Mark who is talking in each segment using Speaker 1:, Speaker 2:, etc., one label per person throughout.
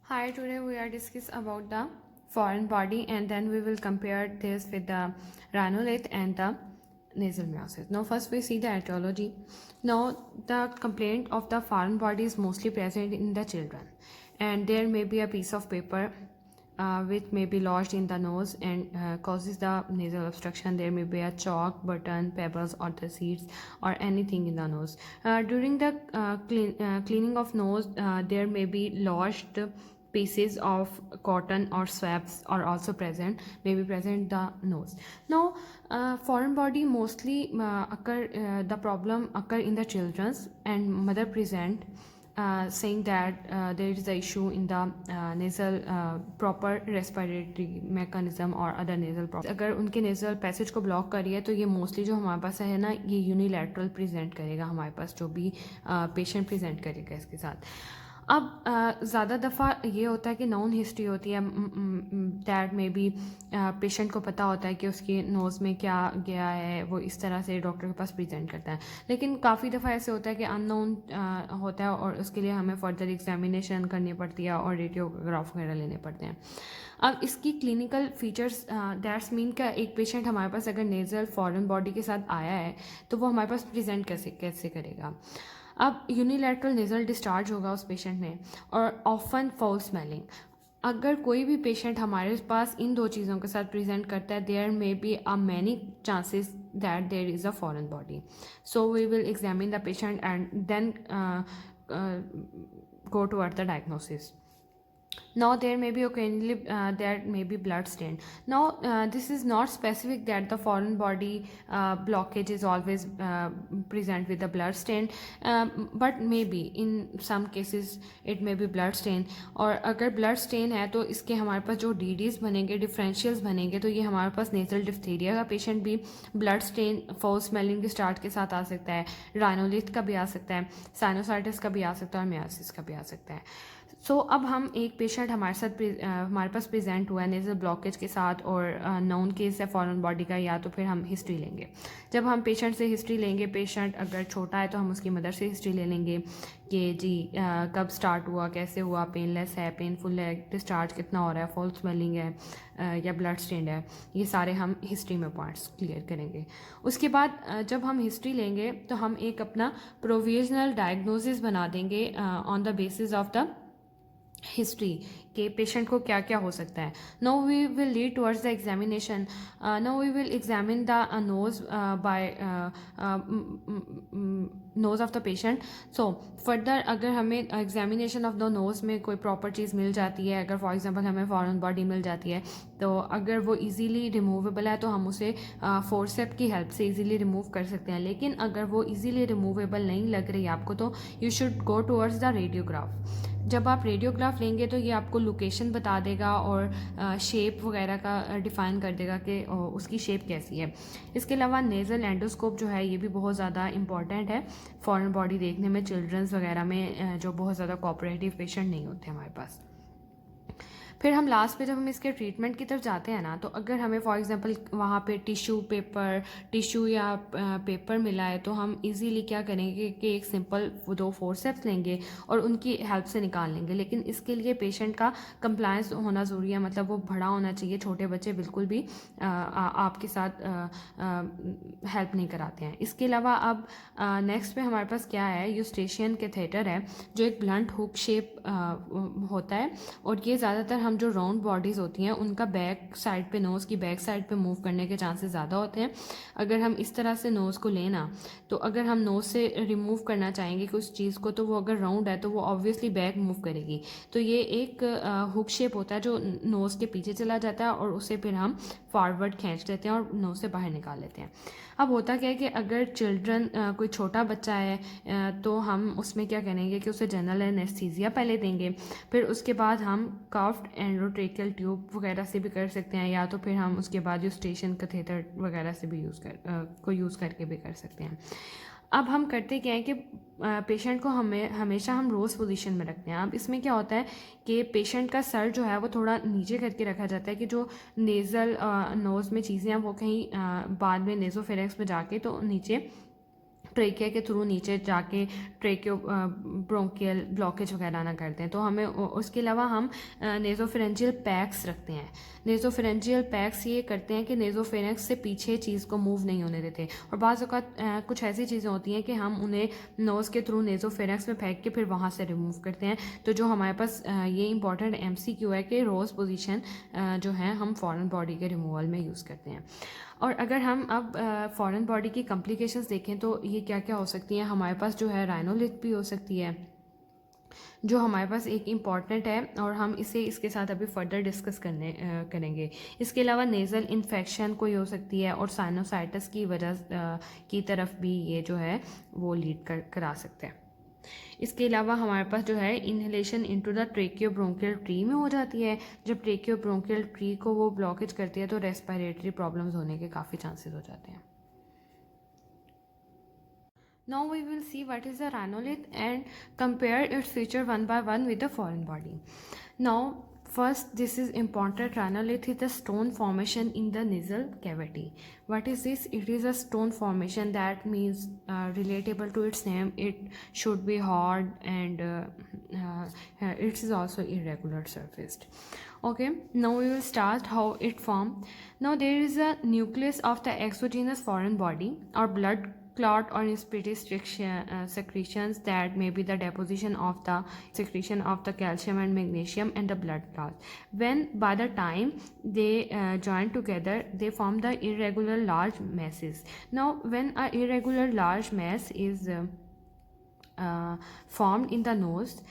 Speaker 1: Hi, today we are discuss about the foreign body and then we will compare this with the ranulate and the nasal meiosis. Now first we see the etiology. Now the complaint of the foreign body is mostly present in the children and there may be a piece of paper which may be lodged in the nose and causes the nasal obstruction. There may be a chalk, button, pebbles or the seeds or anything in the nose. During the cleaning of nose, there may be lodged pieces of cotton or swabs are also present, may be present in the nose. Now foreign body mostly the problem occur in the children's and mother present saying that there is the issue in the nasal proper respiratory mechanism or other nasal problem. अगर उनके nasal passage को block कर रही है तो ये mostly जो हमारे पास है ना, ये unilateral present करेगा हमारे पास, जो भी patient present करेगा इसके साथ. अब ज़्यादा दफ़ा ये होता है कि नॉन हिस्ट्री होती है, दैट मे बी पेशेंट को पता होता है कि उसकी नोज़ में क्या गया है, वो इस तरह से डॉक्टर के पास प्रेजेंट करता है. लेकिन काफ़ी दफ़ा ऐसे होता है कि अननोन होता है और उसके लिए हमें फर्दर एग्जामिनेशन करनी पड़ती है और रेडियोग्राफ वगैरह लेने पड़ते हैं. अब इसकी क्लिनिकल फीचर्स दैट्स मीन का एक पेशेंट हमारे पास अगर नेज़ल फॉरेन बॉडी के साथ आया है तो वो हमारे पास प्रेजेंट कैसे करेगा. अब यूनिलैटरल नेज़ल डिस्चार्ज होगा उस पेशेंट में और ऑफन फाउल स्मेलिंग. अगर कोई भी पेशेंट हमारे पास इन दो चीज़ों के साथ प्रेजेंट करता है, there may be a many chances that there is a foreign body. So we will examine the patient and then go toward the diagnosis. Now there may be occasionally there may be blood stain. Now this is not specific that the foreign body blockage is always present with the blood stain, but maybe in some cases it may be blood stain. और अगर blood stain है तो इसके हमारे पास जो DDs बनेंगे, differentials बनेंगे, तो ये हमारे पास नेजल डिफ्थीरिया का पेशेंट भी blood stain foul smelling start के साथ आ सकता है, राइनोलिथ का भी आ सकता है, साइनोसाइटिस का भी आ सकता है और मियासिस का भी आ सकता है. सो अब हम एक पेशेंट हमारे पास प्रेजेंट हुआ है नेज़ल ब्लॉकेज के साथ और नॉन केस है फॉरेन बॉडी का, या तो फिर हम हिस्ट्री लेंगे. जब हम पेशेंट से हिस्ट्री लेंगे, पेशेंट अगर छोटा है तो हम उसकी मदर से हिस्ट्री ले लेंगे कि जी कब स्टार्ट हुआ, कैसे हुआ, पेनलेस है, पेनफुल है, डिस्चार्ज कितना हो रहा है, फॉल स्मेलिंग है या ब्लड स्टेन्ड है. ये सारे हम हिस्ट्री में पॉइंट्स क्लियर करेंगे. उसके बाद जब हम हिस्ट्री लेंगे तो हम एक अपना प्रोविजनल डायग्नोसिस बना देंगे on the basis of the history के पेशेंट को क्या क्या हो सकता है. No we will lead towards the examination. No we will examine the nose by nose of the patient. So further अगर हमें एग्जामिनेशन ऑफ द नोज में कोई प्रॉपर चीज़ मिल जाती है, अगर फॉर एग्जांपल हमें फॉरेन बॉडी मिल जाती है, तो अगर वो इजीली रिमूवेबल है तो हम उसे फोर्सेप की हेल्प से इजीली रिमूव कर सकते हैं. लेकिन अगर वो इजीली रिमूवेबल नहीं लग रही आपको तो you should go towards the radiograph. जब आप रेडियोग्राफ लेंगे तो ये आपको लोकेशन बता देगा और शेप वगैरह का डिफ़ाइन कर देगा कि उसकी शेप कैसी है. इसके अलावा नेज़ल एंडोस्कोप जो है ये भी बहुत ज़्यादा इंपॉर्टेंट है फॉरेन बॉडी देखने में, चिल्ड्रंस वगैरह में जो बहुत ज़्यादा कोऑपरेटिव पेशेंट नहीं होते हमारे पास. फिर हम लास्ट पे जब हम इसके ट्रीटमेंट की तरफ जाते हैं ना, तो अगर हमें फॉर एग्जांपल वहाँ पे टिश्यू या पेपर मिला है तो हम इजीली क्या करेंगे कि एक सिंपल 2 फोर्सेप्स लेंगे और उनकी हेल्प से निकाल लेंगे. लेकिन इसके लिए पेशेंट का कंप्लायंस होना ज़रूरी है, मतलब वो बड़ा होना चाहिए. छोटे बच्चे बिल्कुल भी आपके साथ हेल्प नहीं कराते हैं. इसके अलावा अब नेक्स्ट पे हमारे पास क्या है, यूस्टेशियन कैथेटर है जो एक ब्लंट हुक शेप होता है और ये ज़्यादातर हम जो राउंड बॉडीज़ होती हैं उनका बैक साइड पे, नोज़ की बैक साइड पे मूव करने के चांसेस ज़्यादा होते हैं. अगर हम इस तरह से नोज़ को लेना, तो अगर हम नोज़ से रिमूव करना चाहेंगे कुछ चीज़ को, तो वो अगर राउंड है तो वो ऑब्वियसली बैक मूव करेगी. तो ये एक हुक शेप होता है जो नोज़ के पीछे चला जाता है और उसे फिर हम फॉरवर्ड खींच देते हैं और नोज़ से बाहर निकाल लेते हैं. अब होता क्या है कि अगर चिल्ड्रन कोई छोटा बच्चा है तो हम उसमें क्या करेंगे कि उसे जनरल एनेस्थीसिया पहले देंगे. फिर उसके बाद हम कफ्ड एंडोट्रेकियल ट्यूब वगैरह से भी कर सकते हैं, या तो फिर हम उसके बाद यूस्टेशियन कैथेटर वगैरह से भी यूज़ करके भी कर सकते हैं. अब हम करते क्या है कि पेशेंट को हमेशा हम रोज़ पोजीशन में रखते हैं. अब इसमें क्या होता है कि पेशेंट का सर जो है वो थोड़ा नीचे करके रखा जाता है कि जो नेज़ल नोज़ में चीज़ें हैं वो कहीं बाद में नेज़ोफेरेंक्स में जाके तो नीचे ट्रेकिया के थ्रू नीचे जाके ट्रेकियो ब्रोंकियल ब्लॉकेज वगैरह ना करते हैं। तो हमें उसके अलावा हम नेज़ोफेरेंजियल पैक्स रखते हैं। नेज़ोफेरेंजियल पैक्स ये करते हैं कि नेज़ोफेरेंक्स से पीछे चीज़ को मूव नहीं होने देते। और बाज़ औक़ात कुछ ऐसी चीज़ें होती हैं कि हम उन्हें नोज़ के थ्रू नेज़ोफेरेंक्स में फेंक के फिर वहाँ से रिमूव करते हैं। तो जो हमारे पास ये इंपॉर्टेंट MCQ है कि रोज़ पोजीशन जो है हम फॉरेन बॉडी के रिमूवल में यूज़ करते हैं। और अगर हम अब फॉरेन बॉडी की कॉम्प्लिकेशंस देखें तो ये क्या क्या हो सकती हैं। हमारे पास जो है राइनोलिथ भी हो सकती है, जो हमारे पास एक इम्पॉर्टेंट है और हम इसे इसके साथ अभी फर्दर डिस्कस करेंगे। इसके अलावा नेज़ल इन्फेक्शन कोई हो सकती है और साइनोसाइटिस की वजह की तरफ भी ये जो है वो लीड करा सकते हैं। इसके अलावा हमारे पास जो है इनहेलेशन इनटू द ट्रेकियोब्रोंकियल ट्री में हो जाती है। जब ट्रेकियोब्रोंकियल ट्री को वो ब्लॉकेज करती है तो रेस्पिरेटरी प्रॉब्लम्स होने के काफ़ी चांसेस हो जाते हैं। Now we will see what is a rhinolith and compare its feature one by one with the foreign body. Now first, this is important. Rhinolith is a stone formation in the nasal cavity. What is this? It is a stone formation. That means relatable to its name. It should be hard and it is also irregular surfaced. Okay, now we will start how it formed. Now there is a nucleus of the exogenous foreign body or blood clot or inspiratory secretions that may be the deposition of the secretion of the calcium and magnesium and the blood clot. When by the time they join together, they form the irregular large masses. Now when a irregular large mass is formed in the nose,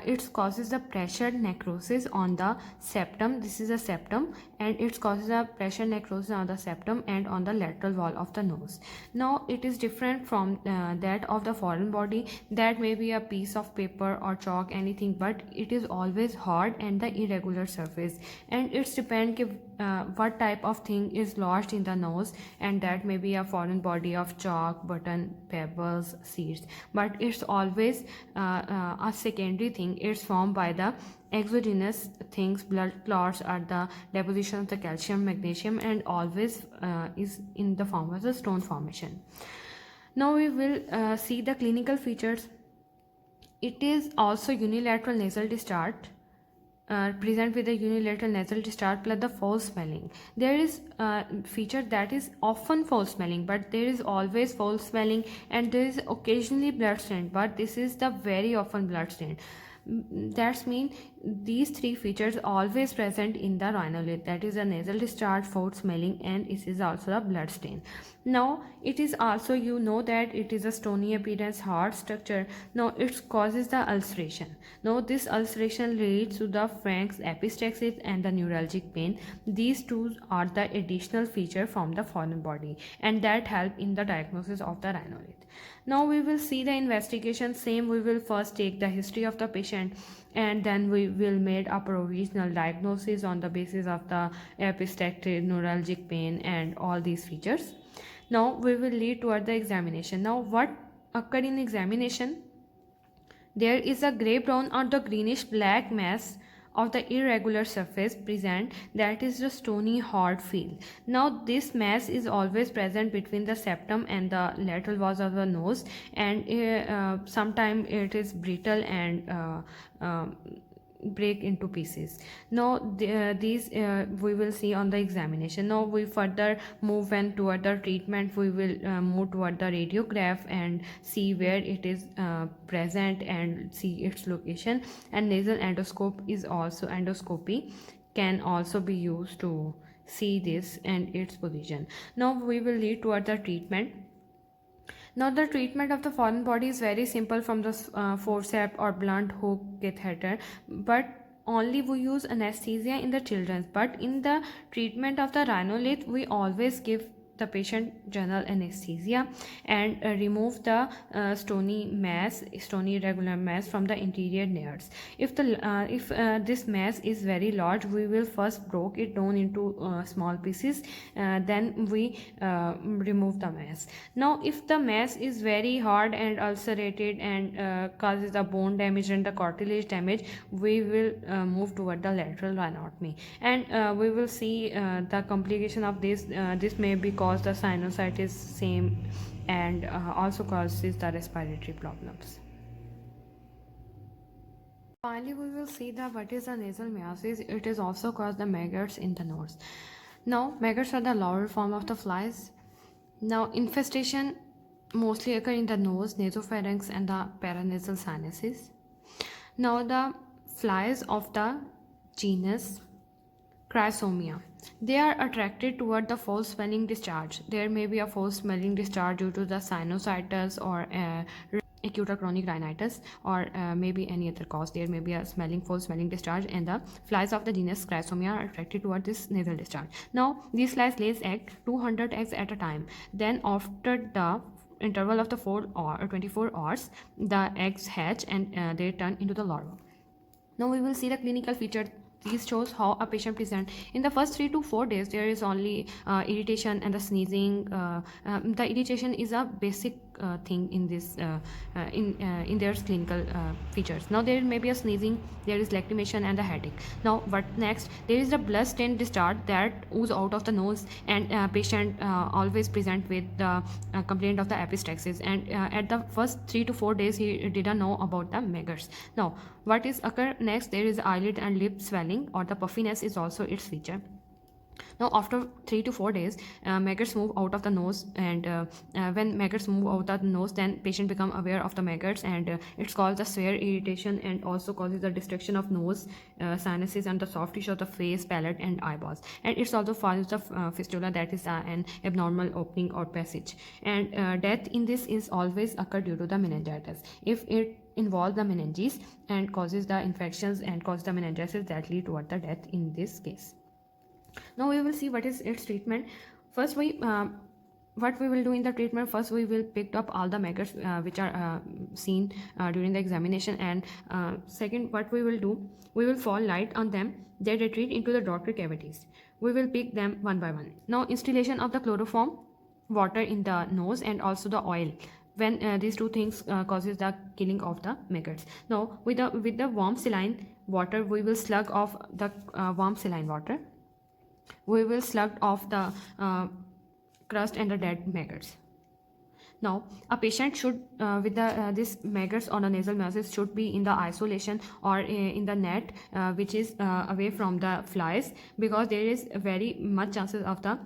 Speaker 1: it causes the pressure necrosis on the septum. This is a septum, and it causes a pressure necrosis on the septum and on the lateral wall of the nose. Now it is different from that of the foreign body. That may be a piece of paper or chalk, anything, but it is always hard and the irregular surface, and it's depend what type of thing is lodged in the nose, and that may be a foreign body of chalk, button, pebbles, seeds, but it's always a secondary thing. It's formed by the exogenous things. Blood clots are the deposition of the calcium, magnesium, and always is in the form of the stone formation. Now we will see the clinical features. It is also unilateral nasal discharge, present with a unilateral nasal discharge plus the foul smelling. There is a feature that is often foul smelling, but there is always foul smelling, and there is occasionally blood stain, but this is the very often blood stain. That's mean these three features always present in the rhinolith, that is a nasal discharge, foul smelling, and it is also a blood stain. Now it is also, you know, that it is a stony appearance, hard structure. Now it causes the ulceration. Now this ulceration leads to the pharynx, epistaxis, and the neuralgic pain. These two are the additional feature from the foreign body, and that help in the diagnosis of the rhinolith. Now we will see the investigation. Same, we will first take the history of the patient, and then we will make a provisional diagnosis on the basis of the epistaxis, neuralgic pain, and all these features. Now we will lead toward the examination. Now what occurred in examination? There is a grey brown or the greenish black mass of the irregular surface present, that is the stony hard feel. Now this mass is always present between the septum and the lateral walls of the nose, and sometimes it is brittle and break into pieces. Now these we will see on the examination. Now we further move and toward the treatment. We will move toward the radiograph and see where it is present and see its location, and nasal endoscopy can also be used to see this and its position. Now we will lead toward the treatment. Now the treatment of the foreign body is very simple from the forceps or blunt hook catheter, but only we use anesthesia in the children. But in the treatment of the rhinolith, we always give the patient general anesthesia and remove the stony irregular mass from the interior layers. If this mass is very large, we will first break it down into small pieces, then we remove the mass. Now if the mass is very hard and ulcerated and causes the bone damage and the cartilage damage, we will move toward the lateral rhinotomy, and we will see the complication of this. This may be cause the sinusitis, same and also causes the respiratory problems. Finally, we will see that what is the nasal miosis. It is also caused the maggots in the nose. Now, maggots are the larval form of the flies. Now, infestation mostly occur in the nose, nasopharynx, and the paranasal sinuses. Now, the flies of the genus Chrysomia. They are attracted toward the false smelling discharge. There may be a false smelling discharge due to the sinusitis or acute or chronic rhinitis, or maybe any other cause. There may be a false smelling discharge, and the flies of the genus Chrysomia are attracted toward this nasal discharge. Now, these flies lays 200 eggs at a time. Then, after the interval of the 24 hours, the eggs hatch and they turn into the larva. Now we will see the clinical feature. These shows how a patient present. In the first 3 to 4 days, there is only irritation and the sneezing. The irritation is a basic thing in this in their clinical features. Now there may be a sneezing, there is lacrimation and the headache. Now what next? There is a blood stained discharge that ooze out of the nose, and patient always present with the complaint of the epistaxis. And at the first 3 to 4 days, he didn't know about the maggots. Now what is occur next? There is eyelid and lip swelling, or the puffiness is also its feature. Now after 3 to 4 days, maggots move out of the nose, and when maggots move out of the nose, then patient become aware of the maggots, and it's called the severe irritation, and also causes the destruction of nose, sinuses, and the soft tissue of the face, palate, and eyeballs. And it's also follows the fistula, that is an abnormal opening or passage. And death in this is always occur due to the meningitis. If it involve the meninges and causes the infections and cause the meningitis, that lead toward the death in this case. Now we will see what is its treatment. First, what we will do in the treatment. First, we will pick up all the maggots which are seen during the examination, and second, what we will do, we will fall light on them. They retreat into the daughter cavities. We will pick them one by one. Now, instillation of the chloroform, water in the nose, and also the oil. When these two things causes the killing of the maggots. Now with the warm saline water, we will slug off the warm saline water. We will slug off the crust and the dead maggots. Now a patient should with the this maggots on a nasal miosis should be in the isolation or in the net which is away from the flies, because there is very much chances of the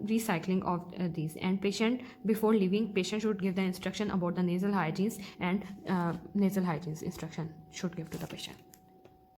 Speaker 1: recycling of these. And patient, before leaving, patient should give the instruction about the nasal hygienes, and nasal hygienes instruction should give to the patient.